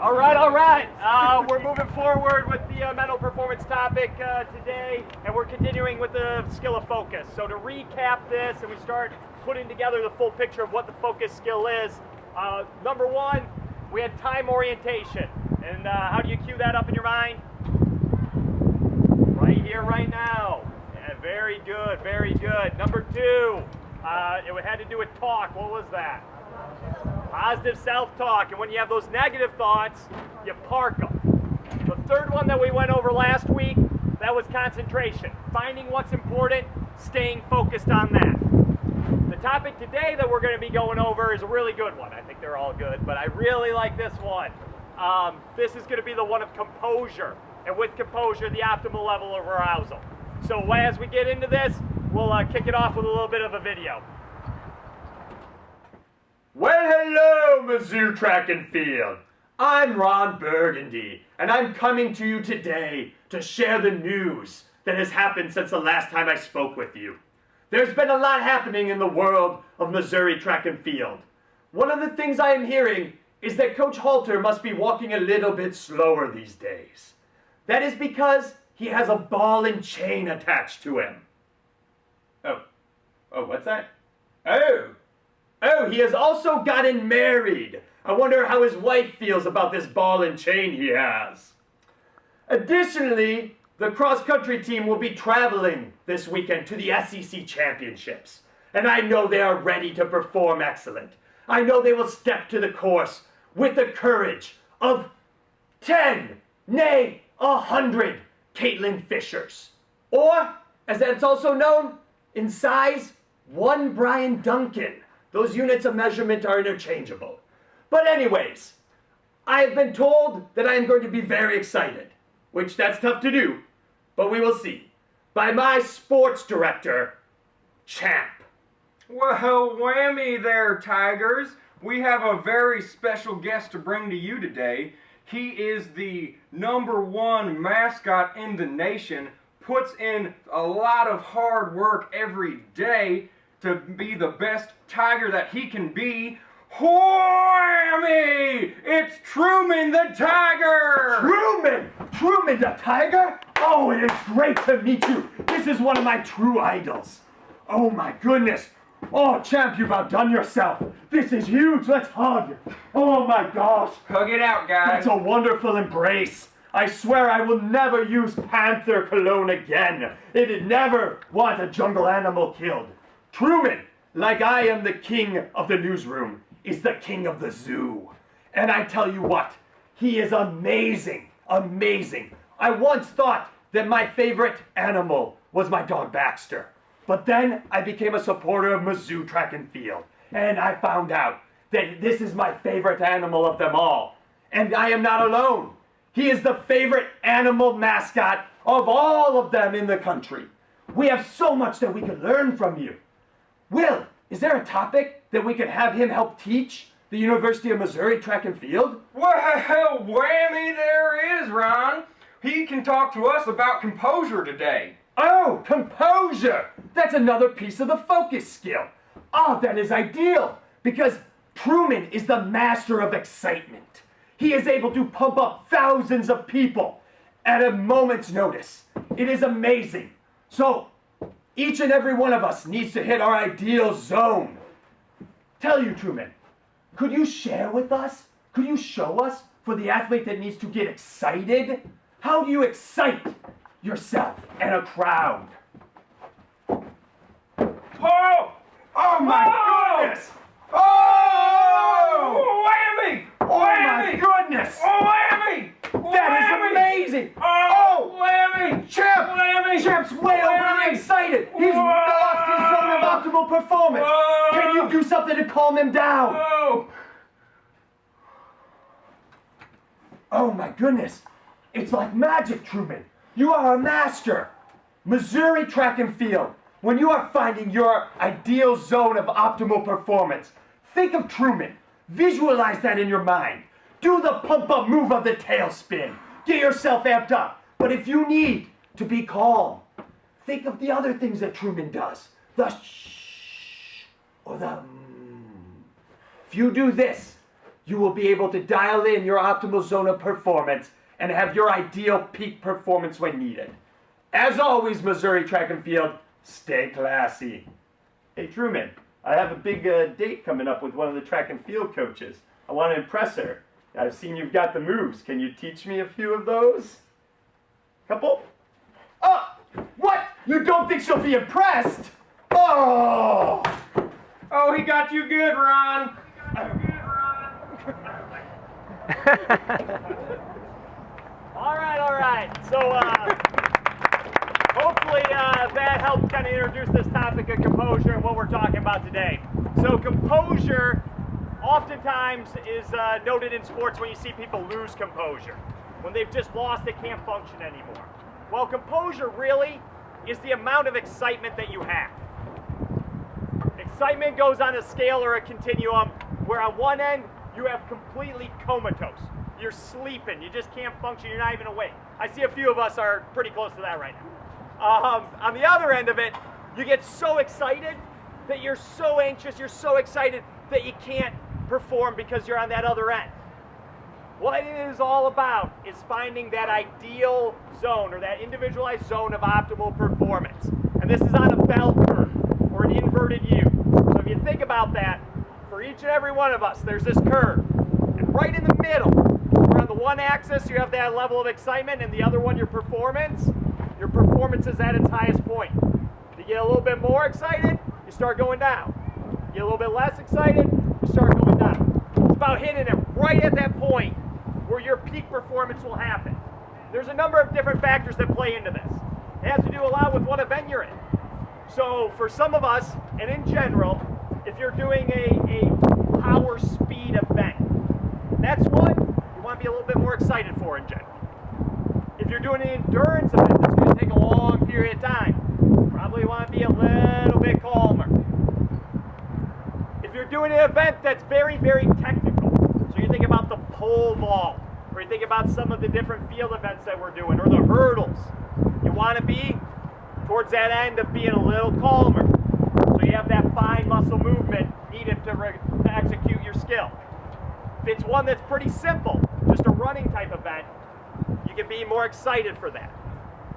All right. We're moving forward with the mental performance topic today, and we're continuing with the skill of focus. So to recap this, and we start putting together the full picture of what the focus skill is. Number one, we had time orientation. And how do you cue that up in your mind? Right here, right now. Yeah, very good, very good. Number two, it had to do with talk. What was that? Positive self-talk. And when you have those negative thoughts, you park them. The third one that we went over last week, that was concentration. Finding what's important, staying focused on that. The topic today that we're going to be going over is a really good one. I think they're all good, but I really like this one. This is going to be the one of composure. And with composure, the optimal level of arousal. So as we get into this, we'll kick it off with a little bit of a video. Well, hello, Mizzou Track and Field. I'm Ron Burgundy, and I'm coming to you today to share the news that has happened since the last time I spoke with you. There's been a lot happening in the world of Missouri Track and Field. One of the things I am hearing is that Coach Halter must be walking a little bit slower these days. That is because he has a ball and chain attached to him. Oh, what's that? Oh, he has also gotten married. I wonder how his wife feels about this ball and chain he has. Additionally, the cross-country team will be traveling this weekend to the SEC Championships. And I know they are ready to perform excellent. I know they will step to the course with the courage of 10, nay, 100 Caitlin Fishers. Or, as it's also known, in size, 1 Brian Duncan. Those units of measurement are interchangeable. But anyways, I have been told that I am going to be very excited, which that's tough to do, but we will see, by my sports director, Champ. Well, whammy there, Tigers. We have a very special guest to bring to you today. He is the #1 mascot in the nation, puts in a lot of hard work every day to be the best Tiger that he can be. Whammy! It's Truman the Tiger! Truman the Tiger? Oh, it is great to meet you. This is one of my true idols. Oh my goodness. Oh, Champ, you've outdone yourself. This is huge. Let's hug. Oh my gosh. Hug it out, guys. That's a wonderful embrace. I swear I will never use Panther cologne again. It'd never want a jungle animal killed. Truman, like I am the king of the newsroom, is the king of the zoo. And I tell you what, he is amazing, amazing. I once thought that my favorite animal was my dog Baxter. But then I became a supporter of Mizzou Track and Field. And I found out that this is my favorite animal of them all. And I am not alone. He is the favorite animal mascot of all of them in the country. We have so much that we could learn from you. Will, is there a topic that we could have him help teach the University of Missouri Track and Field? Well, whammy there is, Ron. He can talk to us about composure today. Oh, composure! That's another piece of the focus skill. Oh, that is ideal, because Truman is the master of excitement. He is able to pump up thousands of people at a moment's notice. It is amazing. So, each and every one of us needs to hit our ideal zone. Tell you, Truman, could you share with us? Could you show us for the athlete that needs to get excited? How do you excite yourself and a crowd? Oh my goodness! Oh! Whammy! Oh my goodness! Oh, whammy! That is amazing! Oh, whammy! Champ! Whammy! Champ's way overly excited! He's Whoa! lost his zone of optimal performance! Whoa! Can you do something to calm him down? Oh! Oh my goodness! It's like magic, Truman! You are a master! Missouri Track and Field, when you are finding your ideal zone of optimal performance, think of Truman. Visualize that in your mind. Do the pump-up move of the tailspin. Get yourself amped up. But if you need to be calm, think of the other things that Truman does. The shh or the If you do this, you will be able to dial in your optimal zone of performance and have your ideal peak performance when needed. As always, Missouri Track and Field, stay classy. Hey Truman, I have a big date coming up with one of the track and field coaches. I want to impress her. I've seen you've got the moves. Can you teach me a few of those? Couple? Oh! What? You don't think she'll be impressed? Oh! Oh, he got you good, Ron. All right. So hopefully that helped kind of introduce this topic of composure and what we're talking about today. So composure oftentimes is noted in sports when you see people lose composure. When they've just lost, they can't function anymore. Well, composure really is the amount of excitement that you have. Excitement goes on a scale or a continuum where on one end you have completely comatose. You're sleeping, you just can't function, you're not even awake. I see a few of us are pretty close to that right now. On the other end of it, you get so excited that you're so anxious, you're so excited that you can't perform because you're on that other end. What it is all about is finding that ideal zone or that individualized zone of optimal performance. And this is on a bell curve or an inverted U. So if you think about that, for each and every one of us, there's this curve. And right in the middle, where on the one axis you have that level of excitement and the other one your performance is at its highest point. If you get a little bit more excited, you start going down. You get a little bit less excited, you start going down. It's about hitting it right at that point where your peak performance will happen. There's a number of different factors that play into this. It has to do a lot with what event you're in. So for some of us, and in general, if you're doing a power speed event, that's one you want to be a little bit more excited for in general. If you're doing an endurance event that's going to take a long period of time, you probably want to be a little bit calmer. If you're doing an event that's very, very technical, so you think about the pole vault, or you think about some of the different field events that we're doing, or the hurdles, you want to be towards that end of being a little calmer. So you have that fine muscle movement needed to execute your skill. If it's one that's pretty simple, just a running type event, you can be more excited for that.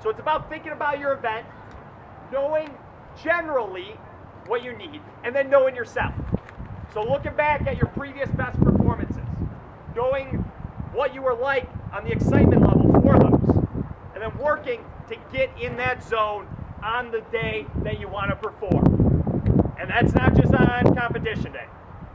So it's about thinking about your event, knowing generally what you need, and then knowing yourself. So looking back at your previous best performances, knowing what you were like on the excitement level for those, and then working to get in that zone on the day that you want to perform. And that's not just on competition day.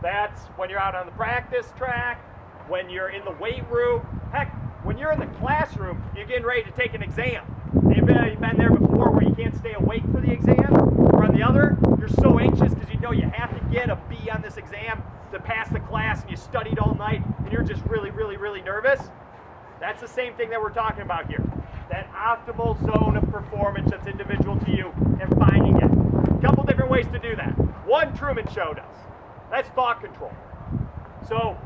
That's when you're out on the practice track, when you're in the weight room. Heck, when you're in the classroom, you're getting ready to take an exam. You've been there before where you can't stay awake for the exam, or on the other, you're so anxious because you know you have to get a B on this exam to pass the class, and you studied all night, and you're just really, really, really nervous. That's the same thing that we're talking about here. That optimal zone of performance that's individual to you and finding it. A couple different ways to do that. One Truman showed us. That's thought control. So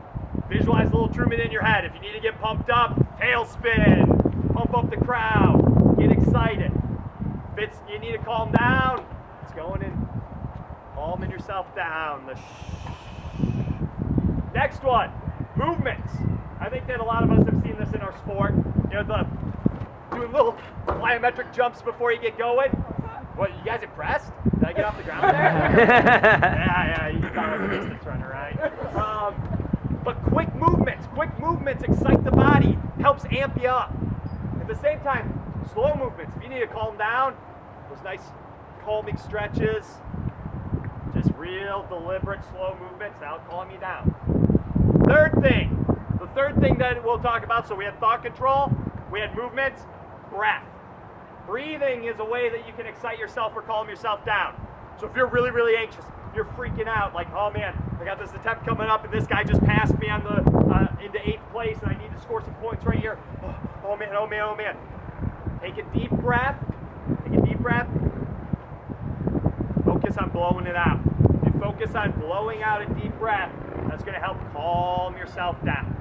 visualize a little Truman in your head. If you need to get pumped up, tailspin, pump up the crowd, get excited. If you need to calm down, it's going in, calming yourself down. Next one, movements. I think that a lot of us have seen this in our sport. You know, doing little plyometric jumps before you get going. What, you guys impressed? Did I get off the ground there? yeah, you got like a distance runner, right? But quick movements excite the body, helps amp you up. At the same time, slow movements. If you need to calm down, those nice calming stretches, just real deliberate slow movements, that'll calm you down. The third thing that we'll talk about, so we had thought control, we had movements, breath. Breathing is a way that you can excite yourself or calm yourself down. So if you're really, really anxious, you're freaking out, like, oh man, I got this attempt coming up and this guy just passed me on the into 8th place and I need to score some points right here. Oh man. Take a deep breath. Focus on blowing it out. If you focus on blowing out a deep breath, that's going to help calm yourself down.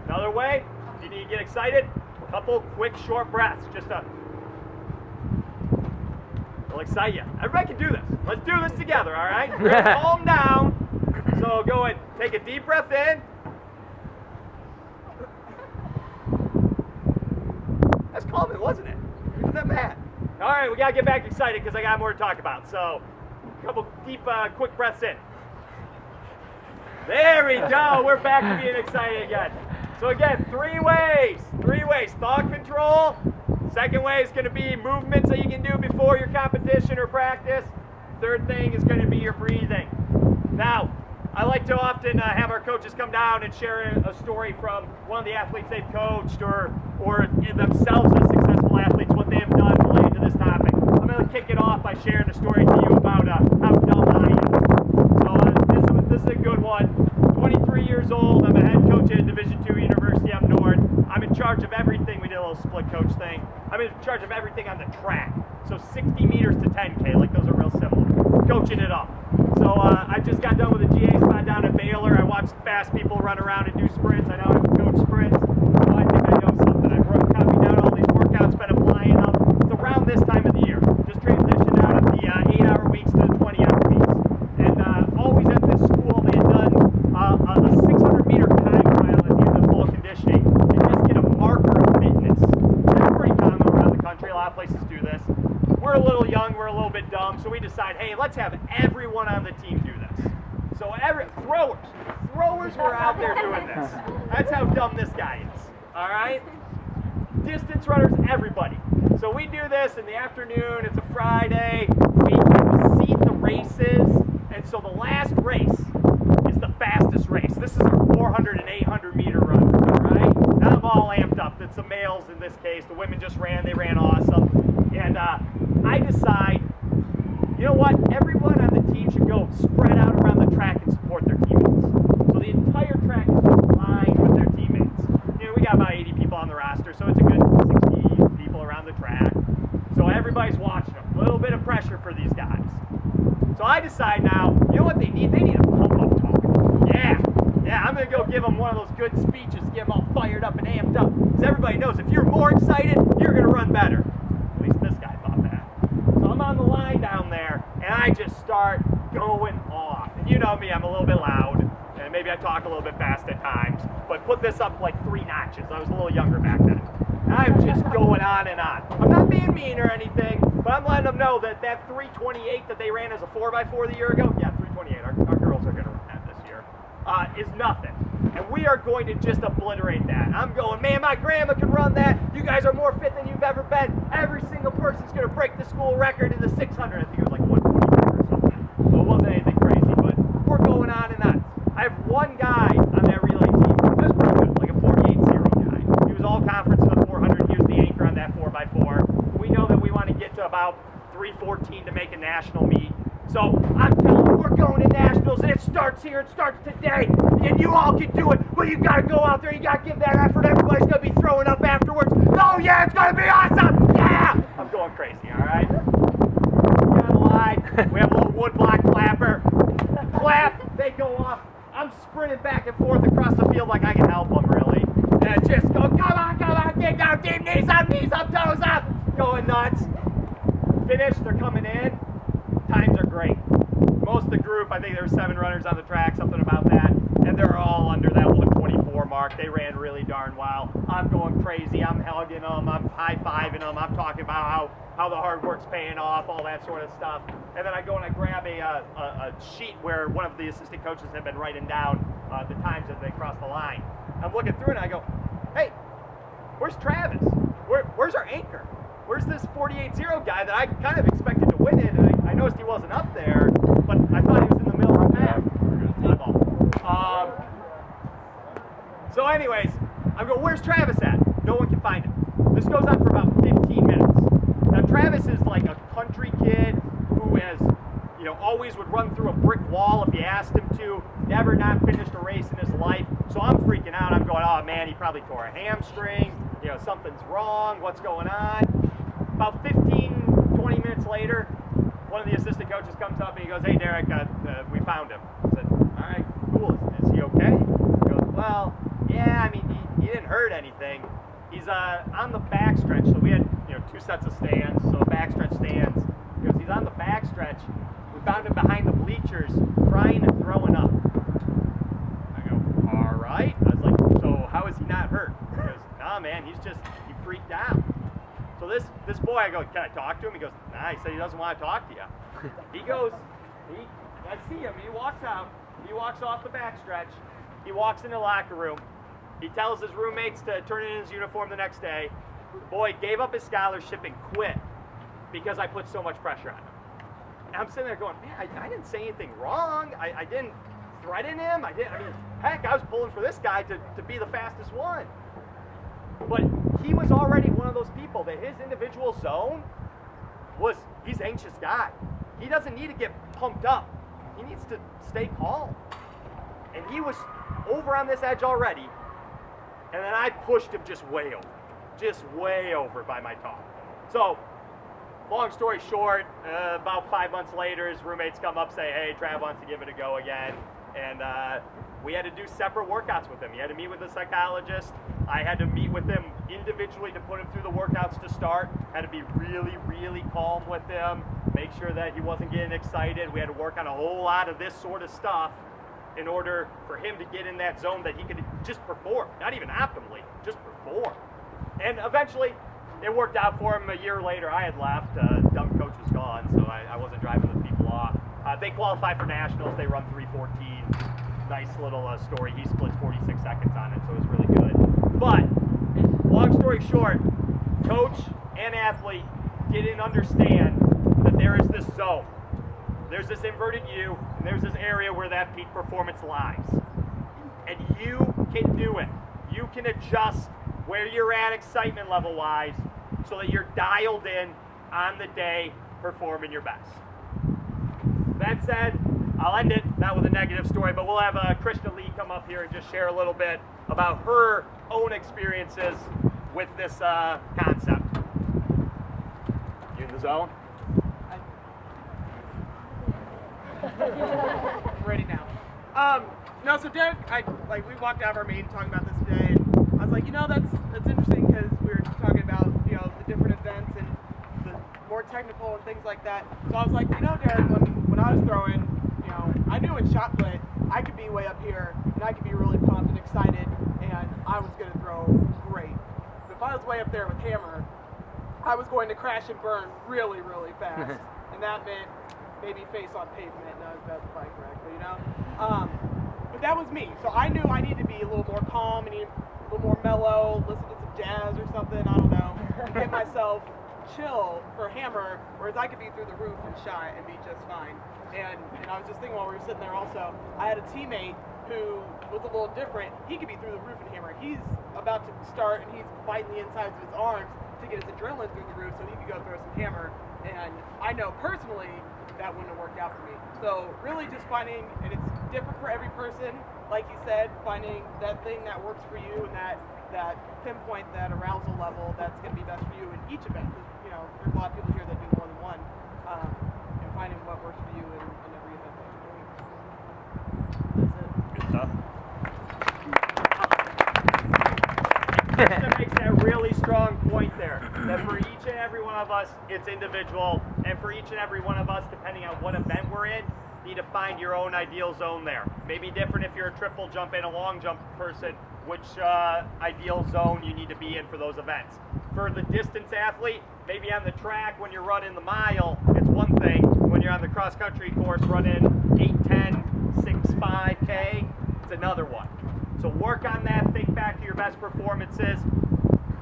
Another way, if you need to get excited, a couple quick short breaths. It'll excite you. Everybody can do this. Let's do this together, all right? Calm down. So go and take a deep breath in, was calming, wasn't it? Wasn't that bad? All right, we got to get back excited because I got more to talk about. So, a couple deep, quick breaths in. There we go. We're back to being excited again. So again, three ways. Thought control. Second way is going to be movements that you can do before your competition or practice. Third thing is going to be your breathing. Now, I like to often have our coaches come down and share a story from one of the athletes they've coached or themselves as successful athletes, what they have done related to this topic. I'm going to kick it off by sharing a story to you about how dumb I am. So this is a good one. 23 years old. I'm a head coach at a Division II university up north. I'm in charge of everything. We did a little split coach thing. I'm in charge of everything on the track. So 60 meters to 10K, like those are real similar. Coaching it up. So I just got done with a GA spot down at Baylor. I watched fast people run around and do sprints. I know I can coach sprints. So I think I know something. I've copied down all these workouts, been applying them. It's around this time of the year. Just transitioned out of the 8-hour weeks to the 20-hour weeks. And always at this school, they had done a 600-meter time trial at the end of full conditioning and just get a marker of fitness. That's pretty common around the country. A lot of places do this. We're a little young, we're a little bit dumb, so we decide, hey, let's have everyone on the team do this. So throwers were out there doing this. That's how dumb this guy is, all right? Distance runners, everybody. So we do this in the afternoon, it's a Friday, we seed the races, and so the last race is the fastest race. This is our 400 and 800 meter runners, all right? Now I'm all amped up. It's the males in this case. The women just ran, they ran awesome. And I decide, you know what, everyone on the team should go spread out around the track and support their teammates. So the entire track is just lined with their teammates. You know, we got about 80 people on the roster, so it's a good 60 people around the track. So everybody's watching them. A little bit of pressure for these guys. So I decide now, you know what they need? They need a pump-up talk. Yeah, I'm going to go give them one of those good speeches, get them all fired up and amped up. Because everybody knows if you're more excited, you're going to run better. At least this guy thought that. So I'm on the line down there, and I just start going off. And you know me, I'm a little bit loud, and maybe I talk a little bit fast at times, but put this up like 3 notches. I was a little younger back then. And I'm just going on and on. I'm not being mean or anything, but I'm letting them know that 328 that they ran as a 4x4 the year ago, yeah, 328, our girls are going to run that this year, is nothing. And we are going to just obliterate that. I'm going, man, my grandma can run that. You guys are more fit than you've ever been. Every single person's going to break the school record in the 600. I think it was like 125 or something. So it wasn't anything crazy, but we're going on and on. I have one guy on that relay team. He was pretty good, like a 48-0 guy. He was all conference in the 400. He was the anchor on that 4x4. We know that we want to get to about 314 to make a national meet. So I'm telling you, we're going to nationals, and it starts here. It starts today, and you all can do it. But you got to go out there. You got to give that effort. Everybody's going to be throwing up afterwards. Oh yeah, it's going to be awesome. Yeah, I'm going crazy. All right. We got a line. We have a little woodblock clapper. Clap. They go off. I'm sprinting back and forth across the field like I can help them really, and I just go, come on, get down, deep, knees up, toes up, going nuts. Finish. They're coming in. Times are great. Most of the group, I think there were 7 runners on the track, something about that, and they're all under that 124 mark. They ran really darn well. I'm going crazy. I'm hugging them. I'm high-fiving them. I'm talking about how the hard work's paying off, all that sort of stuff. And then I go and I grab a sheet where one of the assistant coaches had been writing down the times as they cross the line. I'm looking through it and I go, hey, where's Travis? Where's our anchor? Where's this 48-0 guy that I kind of expected to win it? And I noticed he wasn't up there, but I thought he was in the middle of the pack. So anyways, I'm going, where's Travis at? No one can find him. This goes on for about 15 minutes. Now Travis is like a country kid who has, you know, always would run through a brick wall if you asked him to, never not finished a race in his life. So I'm freaking out. I'm going, oh man, he probably tore a hamstring. You know, something's wrong. What's going on? About 15, 20 minutes later, one of the assistant coaches comes up and he goes, hey, Derek, we found him. I said, all right, cool. Is he okay? He goes, well, yeah, I mean, he didn't hurt anything. He's on the backstretch. So we had, you know, 2 sets of stands, so backstretch stands. He goes, he's on the backstretch. We found him behind the bleachers, crying and throwing up. I go, all right. I was like, so how is he not hurt? He goes, nah, man, he freaked out. this boy, I go, can I talk to him? He goes, nah, he said he doesn't want to talk to you. I see him, he walks out, he walks off the backstretch, he walks in the locker room, he tells his roommates to turn in his uniform the next day. The boy gave up his scholarship and quit because I put so much pressure on him. And I'm sitting there going, man, I didn't say anything wrong, I didn't threaten him, I mean, heck, I was pulling for this guy to be the fastest one. But he was already one of those people that his individual zone was, he's an anxious guy. He doesn't need to get pumped up. He needs to stay calm. And he was over on this edge already, and then I pushed him just way over by my talk. So, long story short, about 5 months later, his roommates come up, say, hey, Trav wants to give it a go again. And we had to do separate workouts with him. He had to meet with a psychologist. I had to meet with him individually to put him through the workouts to start. Had to be really, really calm with him, make sure that he wasn't getting excited. We had to work on a whole lot of this sort of stuff in order for him to get in that zone that he could just perform, not even optimally, just perform. And eventually, it worked out for him. A year later, I had left. Dumb coach was gone, so I wasn't driving the people off. They qualified for nationals. They run 3:14. Nice little story. He splits 46 seconds on it, so it was really good. But, long story short, coach and athlete didn't understand that there is this zone. There's this inverted U, and there's this area where that peak performance lies. And you can do it. You can adjust where you're at excitement level-wise so that you're dialed in on the day performing your best. That said, I'll end it, not with a negative story, but we'll have Krishna Lee come up here and just share a little bit about her own experiences with this concept. You in the zone? I'm ready now. No, so Derek, we walked out of our meeting talking about this today, and I was like, that's interesting because we were talking about, the different events and the more technical and things like that. So I was like, Derek, when I was throwing, I knew in shot put, I could be way up here, and I could be really pumped and excited, and I was going to throw great. But if I was way up there with hammer, I was going to crash and burn really, really fast. And that meant maybe face on pavement, that's like correctly, But that was me. So I knew I needed to be a little more calm, and a little more mellow, listen to some jazz or something, I don't know, and get myself chill for hammer, whereas I could be through the roof and shot and be just fine. And I was just thinking while we were sitting there also, I had a teammate who was a little different. He could be through the roof and hammer. He's about to start and he's biting the insides of his arms to get his adrenaline through the roof so he could go throw some hammer. And I know personally that wouldn't have worked out for me. So really just finding, and it's different for every person, like you said, finding that thing that works for you and that pinpoint, that arousal level that's going to be best for you in each event. Because, there's a lot of people here that do more than one. And finding what works for you in every event that you're doing. That's it. Good stuff. That makes that really strong point there, that for each and every one of us, it's individual, and for each and every one of us, depending on what event we're in, you need to find your own ideal zone there. Maybe different if you're a triple jump and a long jump person, which ideal zone you need to be in for those events. For the distance athlete, maybe on the track when you're running the mile, it's one thing. When you're on the cross-country course running 8, 10, 6, 5K, it's another one. So work on that, think back to your best performances,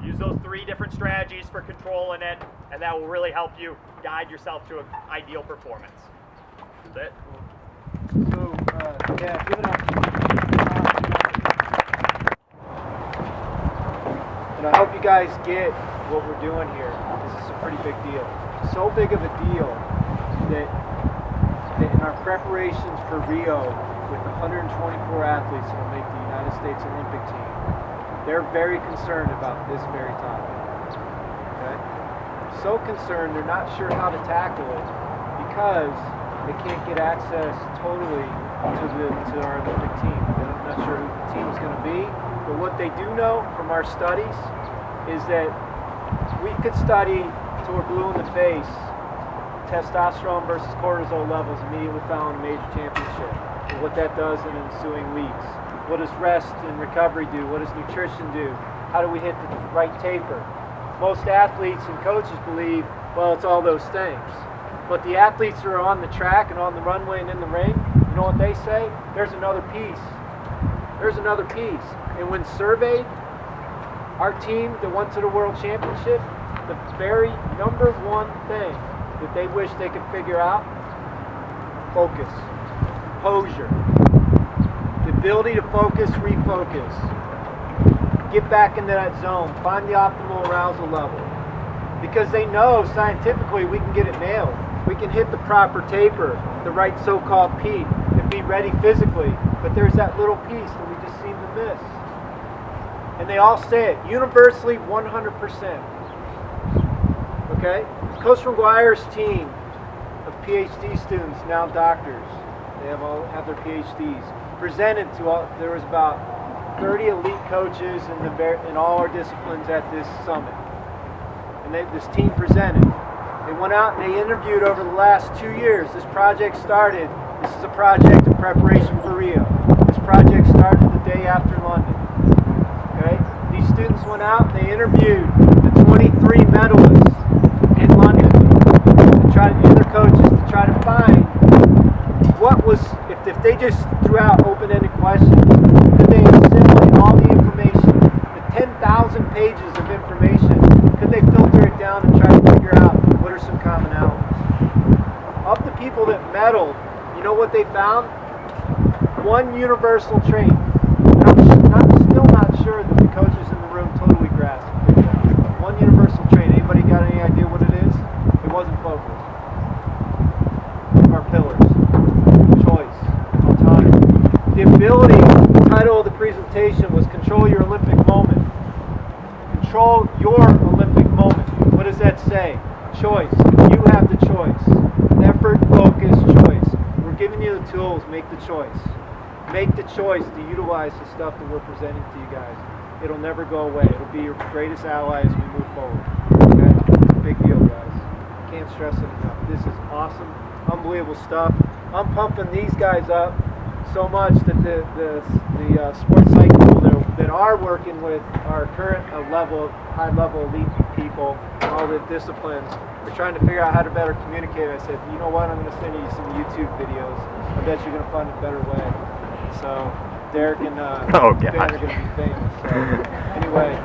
use those 3 different strategies for controlling it, and that will really help you guide yourself to an ideal performance. That's it. So, yeah, give it up. And I hope you guys get what we're doing here. This is a pretty big deal. So big of a deal that in our preparations for Rio, with 124 athletes that will make the United States Olympic team, they're very concerned about this very topic. Okay? So concerned they're not sure how to tackle it because they can't get access totally to our Olympic team. They're not sure who the team is going to be. But what they do know from our studies is that we could study till we're blue in the face testosterone versus cortisol levels immediately following a major championship, and what that does in ensuing weeks. What does rest and recovery do? What does nutrition do? How do we hit the right taper? most athletes and coaches believe, well, it's all those things. But the athletes who are on the track and on the runway and in the ring, you know what they say? There's another piece. There's another piece. And when surveyed, our team that went to the World Championship, the very number one thing that they wish they could figure out, focus, composure, the ability to focus, refocus, get back into that zone, find the optimal arousal level. Because they know scientifically we can get it nailed. We can hit the proper taper, the right so-called peak, and be ready physically. But there's that little piece that we just seem to miss. And they all say it, universally 100%. Okay? Coach McGuire's team of PhD students, now doctors, they have their PhDs, presented to all, there was about 30 elite coaches in all our disciplines at this summit. And this team presented. They went out and they interviewed over the last 2 years. This project started, this is a project in preparation for Rio. This project started the day after London. Okay? These students went out and they interviewed the 23 medalists in London and their coaches to try to find what was, if they just threw out open-ended questions, could they assimilate all the information, the 10,000 pages of information, could they filter it down and try to figure out what are some commonalities? Of the people that medaled, you know what they found? One universal trait. And I'm still not sure that the coaches in the room totally grasped it. One universal trait. Anybody got any idea what it is? It wasn't focus. Our pillars. Choice. Autonomy. The ability, the title of the presentation was Control Your Olympic Moment. Control your Olympic moment. What does that say? Choice. You have the choice. Effort, focus, choice. We're giving you the tools. Make the choice. Make the choice to utilize the stuff that we're presenting to you guys. It'll never go away. It'll be your greatest ally as we move forward. Okay? Big deal, guys. Can't stress it enough. This is awesome, unbelievable stuff. I'm pumping these guys up so much that the sports psych people that are working with our current high-level elite people, all the disciplines, we're trying to figure out how to better communicate. I said, you know what, I'm going to send you some YouTube videos. I bet you're going to find a better way. So Derek and Ben are going to be famous. So, anyway.